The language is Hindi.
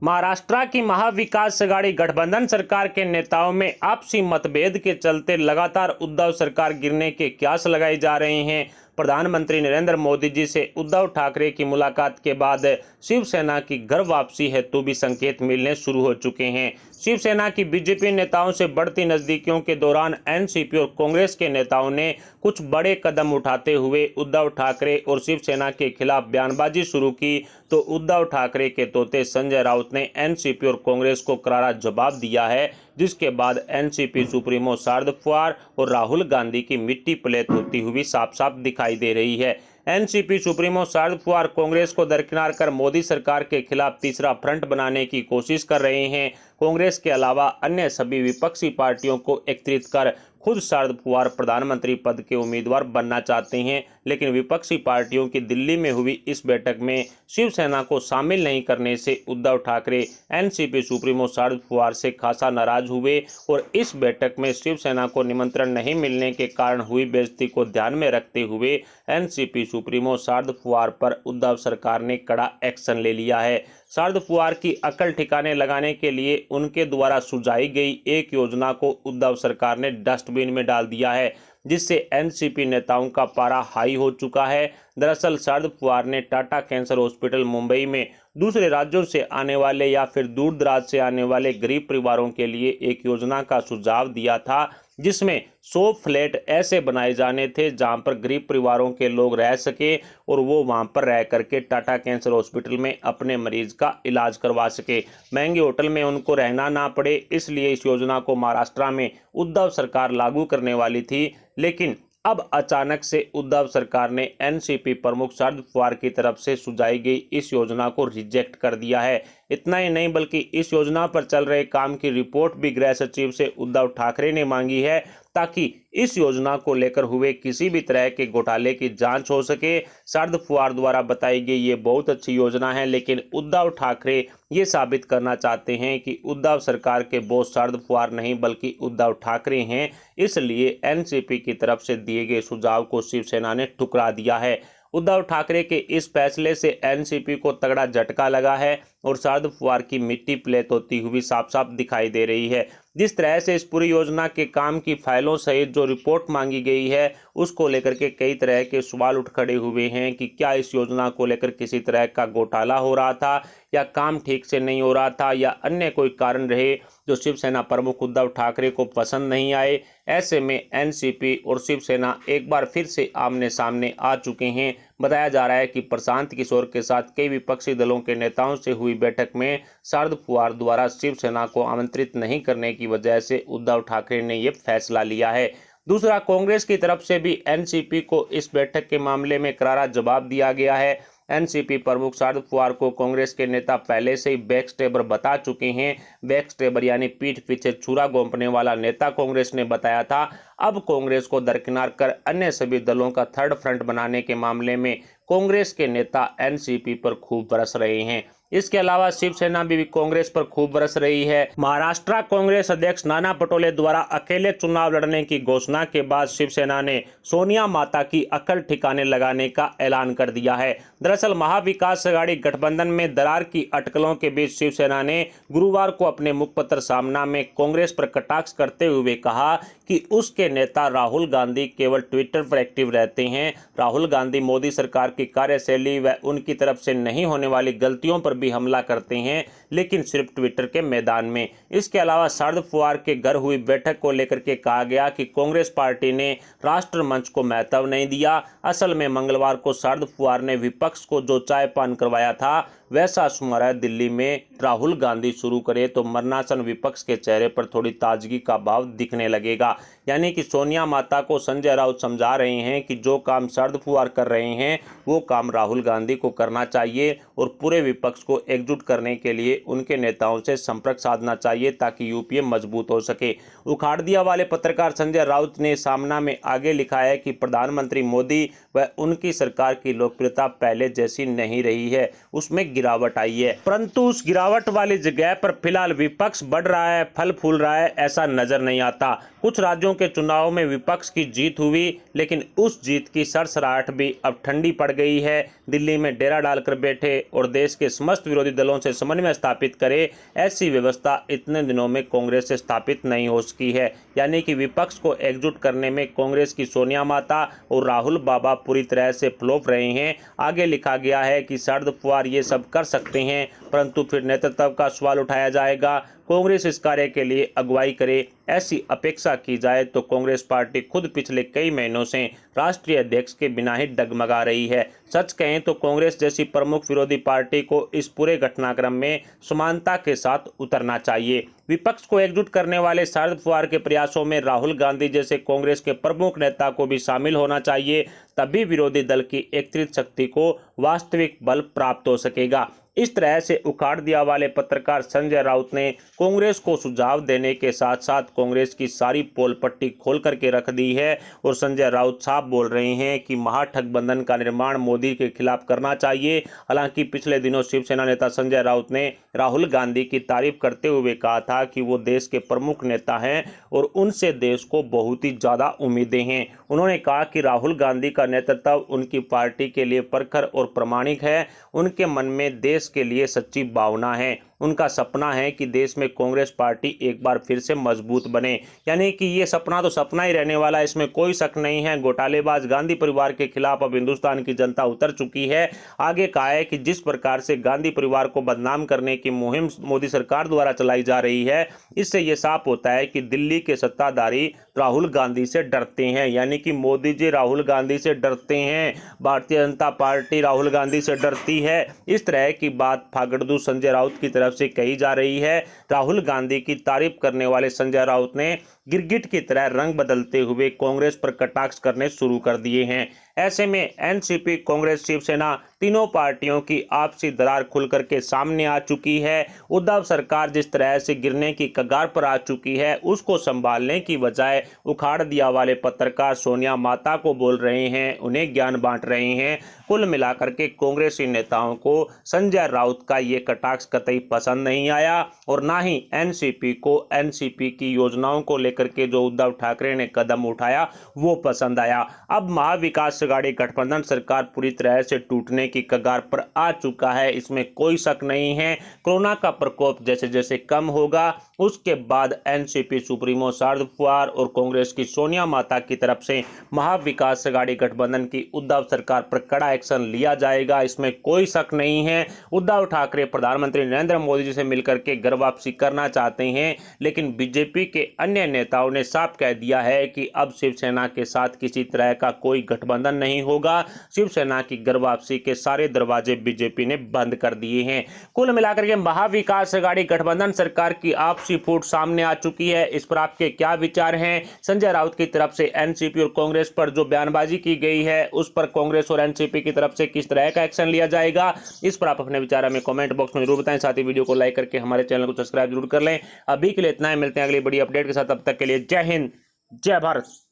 महाराष्ट्र की महाविकास आघाड़ी गठबंधन सरकार के नेताओं में आपसी मतभेद के चलते लगातार उद्धव सरकार गिरने के कयास लगाए जा रहे हैं। प्रधानमंत्री नरेंद्र मोदी जी से उद्धव ठाकरे की मुलाकात के बाद शिवसेना की घर वापसी हेतु भी संकेत मिलने शुरू हो चुके हैं। शिवसेना की बीजेपी नेताओं से बढ़ती नजदीकियों के दौरान एनसीपी और कांग्रेस के नेताओं ने कुछ बड़े कदम उठाते हुए उद्धव ठाकरे और शिवसेना के खिलाफ बयानबाजी शुरू की, तो उद्धव ठाकरे के तोते संजय राउत ने एनसीपी और कांग्रेस को करारा जवाब दिया है, जिसके बाद एनसीपी सुप्रीमो शरद पवार और राहुल गांधी की मिट्टी पलेत होती हुई साफ साफ दिखाई दे रही है। एनसीपी सुप्रीमो शरद पवार कांग्रेस को दरकिनार कर मोदी सरकार के खिलाफ तीसरा फ्रंट बनाने की कोशिश कर रहे हैं। कांग्रेस के अलावा अन्य सभी विपक्षी पार्टियों को एकत्रित कर खुद शरद पवार प्रधानमंत्री पद के उम्मीदवार बनना चाहते हैं, लेकिन विपक्षी पार्टियों की दिल्ली में हुई इस बैठक में शिवसेना को शामिल नहीं करने से उद्धव ठाकरे एनसीपी सुप्रीमो शरद पवार से खासा नाराज हुए और इस बैठक में शिवसेना को निमंत्रण नहीं मिलने के कारण हुई बेइज्जती को ध्यान में रखते हुए एनसीपी सुप्रीमो शरद पवार पर उद्धव सरकार ने कड़ा एक्शन ले लिया है। शरद पवार की अकल ठिकाने लगाने के लिए उनके द्वारा सुझाई गई एक योजना को उद्धव सरकार ने डस्टबिन में डाल दिया है, जिससे एनसीपी नेताओं का पारा हाई हो चुका है। दरअसल शरद पवार ने टाटा कैंसर हॉस्पिटल मुंबई में दूसरे राज्यों से आने वाले या फिर दूर दराज से आने वाले गरीब परिवारों के लिए एक योजना का सुझाव दिया था, जिसमें 100 फ्लैट ऐसे बनाए जाने थे जहां पर गरीब परिवारों के लोग रह सके और वो वहां पर रह करके टाटा कैंसर हॉस्पिटल में अपने मरीज का इलाज करवा सके, महंगे होटल में उनको रहना ना पड़े। इसलिए इस योजना को महाराष्ट्र में उद्धव सरकार लागू करने वाली थी, लेकिन अब अचानक से उद्धव सरकार ने एनसीपी प्रमुख शरद पवार की तरफ से सुझाई गई इस योजना को रिजेक्ट कर दिया है। इतना ही नहीं बल्कि इस योजना पर चल रहे काम की रिपोर्ट भी गृह सचिव से उद्धव ठाकरे ने मांगी है, ताकि इस योजना को लेकर हुए किसी भी तरह के घोटाले की जांच हो सके। शरद पवार द्वारा बताई गई ये बहुत अच्छी योजना है, लेकिन उद्धव ठाकरे ये साबित करना चाहते हैं कि उद्धव सरकार के बॉस शरद पवार नहीं बल्कि उद्धव ठाकरे हैं। इसलिए एनसीपी की तरफ से दिए गए सुझाव को शिवसेना ने ठुकरा दिया है। उद्धव ठाकरे के इस फैसले से एनसीपी को तगड़ा झटका लगा है और शरद पवार की मिट्टी प्लेत होती हुई साफ साफ दिखाई दे रही है। जिस तरह से इस पूरी योजना के काम की फाइलों सहित जो रिपोर्ट मांगी गई है, उसको लेकर के कई तरह के सवाल उठ खड़े हुए हैं कि क्या इस योजना को लेकर किसी तरह का घोटाला हो रहा था या काम ठीक से नहीं हो रहा था या अन्य कोई कारण रहे जो शिवसेना प्रमुख उद्धव ठाकरे को पसंद नहीं आए। ऐसे में एनसीपी और शिवसेना एक बार फिर से आमने सामने आ चुके हैं। बताया जा रहा है कि प्रशांत किशोर के साथ कई विपक्षी दलों के नेताओं से हुई बैठक में शरद पवार द्वारा शिवसेना को आमंत्रित नहीं करने की वजह से उद्धव ठाकरे ने यह फैसला लिया है। दूसरा, कांग्रेस की तरफ से भी एनसीपी को इस बैठक के मामले में करारा जवाब दिया गया है। एनसीपी प्रमुख शरद पवार को कांग्रेस के नेता पहले से ही बैकस्टेबर बता चुके हैं। बैकस्टेबर यानी पीठ पीछे छुरा घोंपने वाला नेता कांग्रेस ने बताया था। अब कांग्रेस को दरकिनार कर अन्य सभी दलों का थर्ड फ्रंट बनाने के मामले में कांग्रेस के नेता एनसीपी पर खूब बरस रहे हैं। इसके अलावा शिवसेना भी कांग्रेस पर खूब बरस रही है। महाराष्ट्र कांग्रेस अध्यक्ष नाना पटोले द्वारा अकेले चुनाव लड़ने की घोषणा के बाद शिवसेना ने सोनिया माता की अकल ठिकाने लगाने का ऐलान कर दिया है। दरअसल महाविकास आघाड़ी गठबंधन में दरार की अटकलों के बीच शिवसेना ने गुरुवार को अपने मुखपत्र सामना में कांग्रेस पर कटाक्ष करते हुए कहा कि उसके नेता राहुल गांधी केवल ट्विटर पर एक्टिव रहते हैं। राहुल गांधी मोदी सरकार की कार्यशैली व उनकी तरफ से नहीं होने वाली गलतियों पर भी हमला करते हैं, लेकिन सिर्फ ट्विटर के मैदान में। इसके अलावा शरद पवार के घर हुई बैठक को लेकर के कहा गया कि कांग्रेस पार्टी ने राष्ट्र मंच को महत्व नहीं दिया। असल में मंगलवार को शरद पवार ने विपक्ष को जो चाय पान करवाया था, वैसा शुमारा दिल्ली में राहुल गांधी शुरू करे तो मरनासन विपक्ष के चेहरे पर थोड़ी ताजगी का भाव दिखने लगेगा। यानी कि सोनिया माता को संजय राउत समझा रहे हैं कि जो काम शरद पवार कर रहे हैं वो काम राहुल गांधी को करना चाहिए और पूरे विपक्ष को एकजुट करने के लिए उनके नेताओं से संपर्क साधना चाहिए ताकि यूपीए मजबूत हो सके। उखाड़दिया वाले पत्रकार संजय राउत ने सामना में आगे लिखा है कि प्रधानमंत्री मोदी व उनकी सरकार की लोकप्रियता पहले जैसी नहीं रही है, उसमें गिरावट आई है, परंतु उस गिरावट वाली जगह पर फिलहाल विपक्ष बढ़ रहा है, फल फूल रहा है, ऐसा नजर नहीं आता। कुछ राज्यों के चुनाव में विपक्ष की जीत हुई, लेकिन उस जीत की सरसराहट भी अब ठंडी पड़ गई है। दिल्ली में डेरा डालकर बैठे और देश के समस्त विरोधी दलों से समन्वय स्थापित करे, ऐसी व्यवस्था इतने दिनों में कांग्रेस से स्थापित नहीं हो सकी है। यानी कि विपक्ष को एकजुट करने में कांग्रेस की सोनिया माता और राहुल बाबा पूरी तरह से फ्लॉप रहे हैं। आगे लिखा गया है कि शरद पवार ये सब कर सकते हैं, परंतु फिर नेतृत्व का सवाल उठाया जाएगा। कांग्रेस इस कार्य के लिए अगुवाई करे, ऐसी अपेक्षा की जाए तो कांग्रेस पार्टी खुद पिछले कई महीनों से राष्ट्रीय अध्यक्ष के बिना ही डगमगा रही है। सच कहें तो कांग्रेस जैसी प्रमुख विरोधी पार्टी को इस पूरे घटनाक्रम में समानता के साथ उतरना चाहिए। विपक्ष को एकजुट करने वाले शरद पवार के प्रयासों में राहुल गांधी जैसे कांग्रेस के प्रमुख नेता को भी शामिल होना चाहिए, तभी विरोधी दल की एकत्रित शक्ति को वास्तविक बल प्राप्त हो सकेगा। इस तरह से उखाड़ दिया वाले पत्रकार संजय राउत ने कांग्रेस को सुझाव देने के साथ साथ कांग्रेस की सारी पोल पट्टी खोल करके रख दी है और संजय राउत साफ बोल रहे हैं कि महागठबंधन का निर्माण मोदी के खिलाफ करना चाहिए। हालांकि पिछले दिनों शिवसेना नेता संजय राउत ने राहुल गांधी की तारीफ करते हुए कहा था कि वो देश के प्रमुख नेता हैं और उनसे देश को बहुत ही ज़्यादा उम्मीदें हैं। उन्होंने कहा कि राहुल गांधी का नेतृत्व उनकी पार्टी के लिए प्रखर और प्रामाणिक है। उनके मन में देश के लिए सच्ची भावना है। उनका सपना है कि देश में कांग्रेस पार्टी एक बार फिर से मजबूत बने। यानी कि ये सपना तो सपना ही रहने वाला है, इसमें कोई शक नहीं है। घोटालेबाज गांधी परिवार के खिलाफ अब हिंदुस्तान की जनता उतर चुकी है। आगे कहा है कि जिस प्रकार से गांधी परिवार को बदनाम करने की मुहिम मोदी सरकार द्वारा चलाई जा रही है, इससे ये साफ होता है कि दिल्ली के सत्ताधारी राहुल गांधी से डरते हैं। यानी कि मोदी जी राहुल गांधी से डरते हैं, भारतीय जनता पार्टी राहुल गांधी से डरती है। इस तरह की बात फागड़दू संजय राउत की तरफ से कही जा रही है। राहुल गांधी की तारीफ करने वाले संजय राउत ने गिरगिट की तरह रंग बदलते हुए कांग्रेस पर कटाक्ष करने शुरू कर दिए हैं। ऐसे में एनसीपी, कांग्रेस, शिवसेना तीनों पार्टियों की आपसी दरार खुल करके सामने आ चुकी है। उद्धव सरकार जिस तरह से गिरने की कगार पर आ चुकी है, उसको संभालने की बजाय उखाड़ दिया वाले पत्रकार सोनिया माता को बोल रहे हैं, उन्हें ज्ञान बांट रहे हैं। कुल मिलाकर के कांग्रेसी नेताओं को संजय राउत का ये कटाक्ष कतई पसंद नहीं आया और ना ही एनसीपी को एनसीपी की योजनाओं को लेकर के जो उद्धव ठाकरे ने कदम उठाया वो पसंद आया। अब महाविकास अघाड़ी गठबंधन सरकार पूरी तरह से टूटने की कगार पर आ चुका है, इसमें कोई शक नहीं है। कोरोना का प्रकोप जैसे जैसे कम होगा, उसके बाद एनसीपी सुप्रीमो शरद पवार और कांग्रेस की सोनिया माता की तरफ से महाविकास अघाड़ी गठबंधन की उद्धव सरकार पर कड़ा एक्शन लिया जाएगा, इसमें कोई शक नहीं है। उद्धव ठाकरे प्रधानमंत्री नरेंद्र मोदी जी से मिलकर के घर वापसी करना चाहते हैं, लेकिन बीजेपी के अन्य नेताओं ने साफ कह दिया है कि अब शिवसेना के साथ किसी तरह का कोई गठबंधन नहीं होगा। शिवसेना की घर वापसी के सारे दरवाजे बीजेपी ने बंद कर दिए हैं। कुल मिलाकर के महाविकास अघाड़ी गठबंधन सरकार की आपसी फूट सामने आ चुकी है। इस पर आपके क्या विचार हैं? संजय राउत की तरफ से एनसीपी और कांग्रेस पर जो बयानबाजी की गई है, उस पर कांग्रेस और एनसीपी की तरफ से किस तरह का एक्शन लिया जाएगा, इस पर आप अपने विचार हमें कमेंट बॉक्स में जरूर बताएं। साथ ही वीडियो को लाइक करके हमारे चैनल को सब्सक्राइब जरूर कर लें। अभी के लिए इतना ही, मिलते हैं अगली बड़ी अपडेट के साथ। तब तक के लिए जय हिंद, जय भारत।